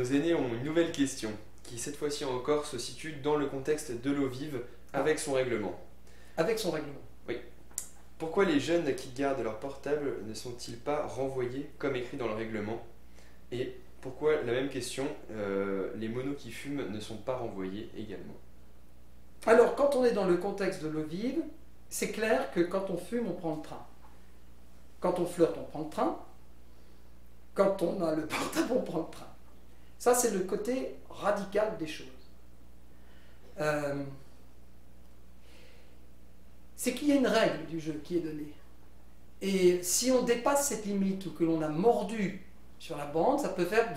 Nos aînés ont une nouvelle question, qui cette fois-ci encore se situe dans le contexte de l'eau vive avec son règlement. Avec son règlement. Oui. Pourquoi les jeunes qui gardent leur portable ne sont-ils pas renvoyés comme écrit dans le règlement? Et pourquoi, la même question, les monos qui fument ne sont pas renvoyés également? Alors, quand on est dans le contexte de l'eau vive, c'est clair que quand on fume, on prend le train. Quand on flirte, on prend le train. Quand on a le portable, on prend le train. Ça, c'est le côté radical des choses. C'est qu'il y a une règle du jeu qui est donnée. Et si on dépasse cette limite ou que l'on a mordu sur la bande, ça peut faire...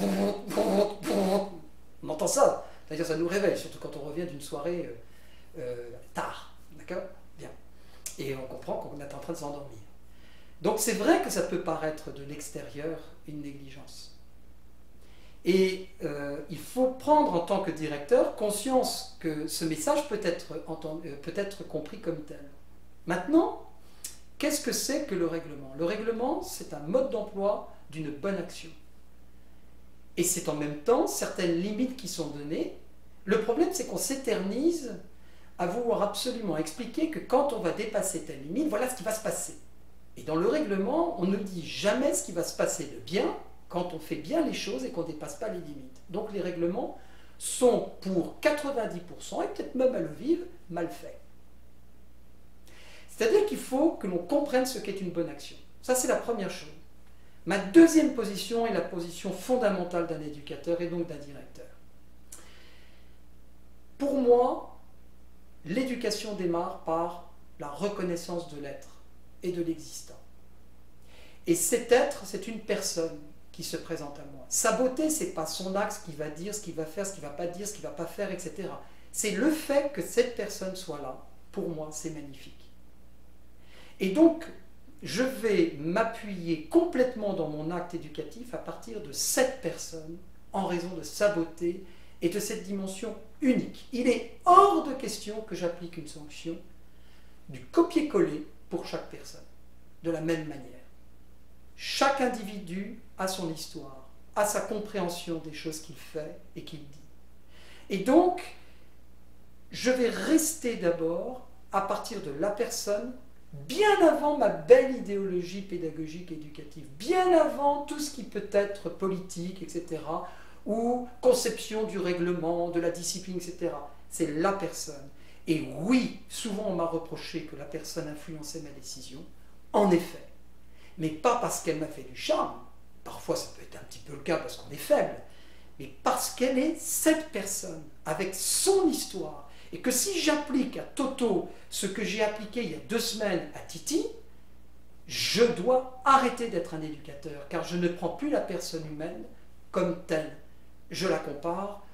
On entend ça. C'est-à-dire ça nous réveille, surtout quand on revient d'une soirée tard. D'accord? Bien. Et on comprend qu'on est en train de s'endormir. Donc c'est vrai que ça peut paraître de l'extérieur une négligence. Et il faut prendre en tant que directeur conscience que ce message peut être compris comme tel. Maintenant, qu'est-ce que c'est que le règlement? Le règlement, c'est un mode d'emploi d'une bonne action. Et c'est en même temps certaines limites qui sont données. Le problème, c'est qu'on s'éternise à vouloir absolument expliquer que quand on va dépasser telle limite, voilà ce qui va se passer. Et dans le règlement, on ne dit jamais ce qui va se passer de bien quand on fait bien les choses et qu'on ne dépasse pas les limites. Donc les règlements sont pour 90%, et peut-être même à l'eau vive, mal faits. C'est-à-dire qu'il faut que l'on comprenne ce qu'est une bonne action. Ça, c'est la première chose. Ma deuxième position est la position fondamentale d'un éducateur et donc d'un directeur. Pour moi, l'éducation démarre par la reconnaissance de l'être et de l'existant. Et cet être, c'est une personne qui se présente à moi. Sa beauté, ce n'est pas son axe qui va dire, ce qu'il va faire, ce qu'il ne va pas dire, ce qu'il ne va pas faire, etc. C'est le fait que cette personne soit là. Pour moi, c'est magnifique. Et donc, je vais m'appuyer complètement dans mon acte éducatif à partir de cette personne, en raison de sa beauté et de cette dimension unique. Il est hors de question que j'applique une sanction du copier-coller pour chaque personne, de la même manière. Chaque individu a son histoire, a sa compréhension des choses qu'il fait et qu'il dit. Et donc, je vais rester d'abord à partir de la personne, bien avant ma belle idéologie pédagogique et éducative, bien avant tout ce qui peut être politique, etc., ou conception du règlement, de la discipline, etc. C'est la personne. Et oui, souvent on m'a reproché que la personne influençait ma décision, en effet, mais pas parce qu'elle m'a fait du charme, parfois ça peut être un petit peu le cas parce qu'on est faible, mais parce qu'elle est cette personne, avec son histoire, et que si j'applique à Toto ce que j'ai appliqué il y a 2 semaines à Titi, je dois arrêter d'être un éducateur, car je ne prends plus la personne humaine comme telle. Je la compare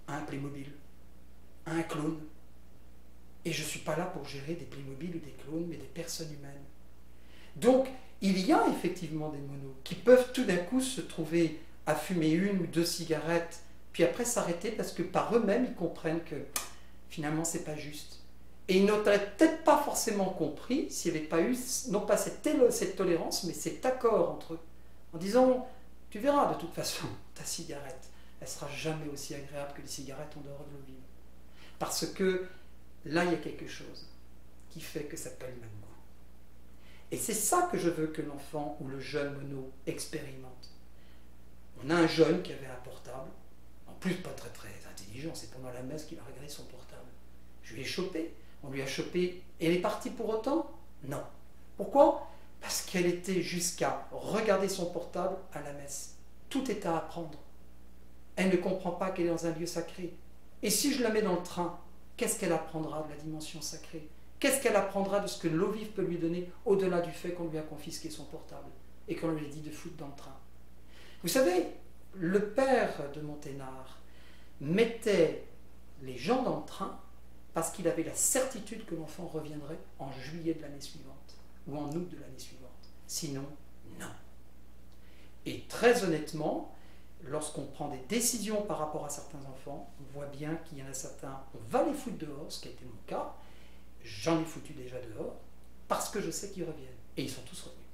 à un Playmobil, à un clown. Et je ne suis pas là pour gérer des Playmobil ou des clowns, mais des personnes humaines. Donc, il y a effectivement des monos qui peuvent tout d'un coup se trouver à fumer 1 ou 2 cigarettes, puis après s'arrêter parce que par eux-mêmes, ils comprennent que finalement, ce n'est pas juste. Et ils n'auraient peut-être pas forcément compris s'il n'y avait pas eu, non pas cette tolérance, mais cet accord entre eux. En disant, tu verras de toute façon, ta cigarette, elle ne sera jamais aussi agréable que les cigarettes en dehors de l'eau vive. Parce que là, il y a quelque chose qui fait que ça n'a pas le même goût. Et c'est ça que je veux que l'enfant ou le jeune mono expérimente. On a un jeune qui avait un portable, en plus pas très intelligent, c'est pendant la messe qu'il a regardé son portable. Je lui ai chopé, on lui a chopé, et elle est partie pour autant? Non. Pourquoi? Parce qu'elle était jusqu'à regarder son portable à la messe. Tout est à apprendre. Elle ne comprend pas qu'elle est dans un lieu sacré. Et si je la mets dans le train, qu'est-ce qu'elle apprendra de la dimension sacrée? Qu'est-ce qu'elle apprendra de ce que l'eau vive peut lui donner au-delà du fait qu'on lui a confisqué son portable et qu'on lui a dit de foutre dans le train? Vous savez, le père de Monténard mettait les gens dans le train parce qu'il avait la certitude que l'enfant reviendrait en juillet de l'année suivante ou en août de l'année suivante. Sinon, non. Et très honnêtement, lorsqu'on prend des décisions par rapport à certains enfants, on voit bien qu'il y en a certains, on va les foutre dehors, ce qui a été mon cas. J'en ai foutu déjà dehors, parce que je sais qu'ils reviennent. Et ils sont tous revenus.